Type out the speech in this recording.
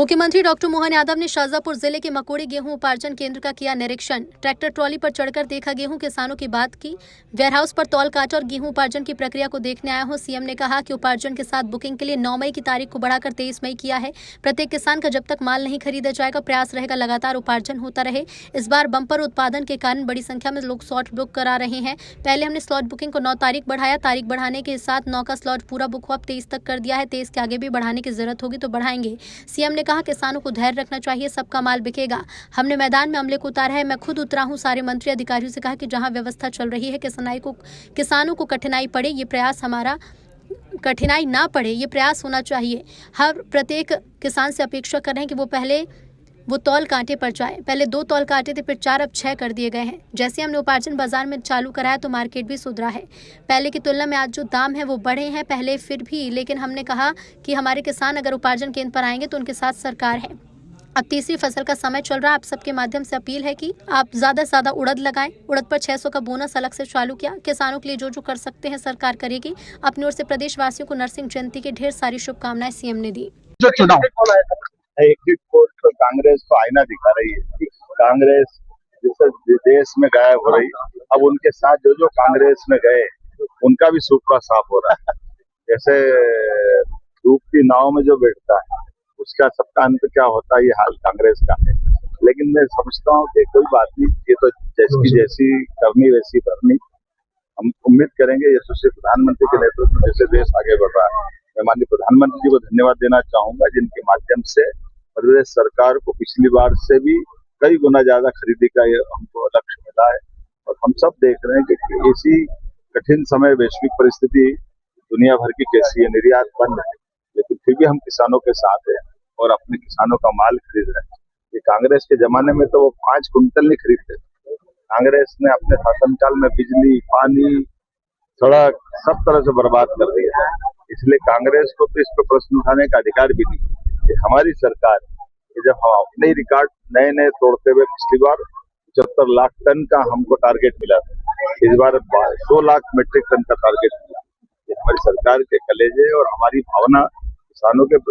मुख्यमंत्री डॉक्टर मोहन यादव ने शाजापुर जिले के मकोड़ी गेहूं उपार्जन केंद्र का किया निरीक्षण। ट्रैक्टर ट्रॉली पर चढ़कर देखा गेहूं, किसानों की बात की। वेयरहाउस पर तौल काटा और गेहूं उपार्जन की प्रक्रिया को देखने आया हूं। सीएम ने कहा कि उपार्जन के साथ बुकिंग के लिए 9 मई की तारीख को बढ़ाकर 23 मई किया है। प्रत्येक किसान का जब तक माल नहीं खरीदा जाएगा, प्रयास रहेगा लगातार उपार्जन होता रहे। इस बार बम्पर उत्पादन के कारण बड़ी संख्या में लोग स्लॉट बुक करा रहे हैं। पहले हमने स्लॉट बुकिंग को 9 तारीख बढ़ाया। तारीख बढ़ाने के साथ 9 का स्लॉट पूरा बुक हुआ, अब 23 तक कर दिया है। 23 के आगे भी बढ़ाने की जरूरत होगी तो बढ़ाएंगे। सीएम ने कहा किसानों को धैर्य रखना चाहिए, सबका माल बिकेगा। हमने मैदान में अमले को उतारा है, मैं खुद उतरा हूं। सारे मंत्री अधिकारियों से कहा कि जहां व्यवस्था चल रही है किसानों को कठिनाई पड़े, ये प्रयास हमारा कठिनाई ना पड़े, ये प्रयास होना चाहिए। हर प्रत्येक किसान से अपेक्षा कर रहे हैं कि वो तौल कांटे पर जाए। पहले 2 तौल काटे थे, फिर 4, अब 6 कर दिए गए हैं। जैसे हमने उपार्जन बाजार में चालू कराया तो मार्केट भी सुधरा है। पहले की तुलना में आज जो दाम है वो बढ़े हैं पहले फिर भी, लेकिन हमने कहा कि हमारे किसान अगर उपार्जन केंद्र पर आएंगे तो उनके साथ सरकार है। अब तीसरी फसल का समय चल रहा है। आप सबके माध्यम से अपील है कि आप ज़्यादा से ज़्यादा उड़द लगाएं। उड़द पर 600 का बोनस अलग से चालू किया। किसानों के लिए जो जो कर सकते हैं सरकार करेगी। अपनी ओर से प्रदेशवासियों को नरसिंह जयंती की ढेर सारी शुभकामनाएं सीएम ने दी। जो चुनाव एग्जिट पोल तो कांग्रेस को आईना दिखा रही है। कांग्रेस जैसे देश में गायब हो रही, अब उनके साथ जो जो कांग्रेस में गए उनका भी सूखा साफ हो रहा है। जैसे डूबती नाव में जो बैठता है उसका सबका अंत क्या होता है, ये हाल कांग्रेस का है। लेकिन मैं समझता हूँ कि कोई बात नहीं, ये तो जैसी करनी वैसी भरनी। हम उम्मीद करेंगे यशस्वी प्रधानमंत्री के नेतृत्व में जैसे देश आगे बढ़ रहा है। मैं माननीय प्रधानमंत्री जी को धन्यवाद देना चाहूंगा, जिनके माध्यम से प्रदेश सरकार को पिछली बार से भी कई गुना ज्यादा खरीदी का ये हमको लक्ष्य मिला है। और हम सब देख रहे हैं कि ऐसी कठिन समय, वैश्विक परिस्थिति दुनिया भर की कैसी है, निर्यात बंद है, लेकिन फिर भी हम किसानों के साथ हैं और अपने किसानों का माल खरीद रहे हैं। ये कांग्रेस के जमाने में तो वो 5 कुंटल नहीं खरीदते थे। कांग्रेस ने अपने शासनकाल में बिजली, पानी, सड़क सब तरह से बर्बाद कर दिया है। इसलिए कांग्रेस को तो इस पर प्रश्न उठाने का अधिकार भी नहीं। ये हमारी सरकार है। जब हम अपने रिकॉर्ड नए नए तोड़ते हुए पिछली बार 75 लाख टन का हमको टारगेट मिला था, इस बार 100 लाख मीट्रिक टन का टारगेट मिला। ये हमारी सरकार के कलेजे और हमारी भावना किसानों के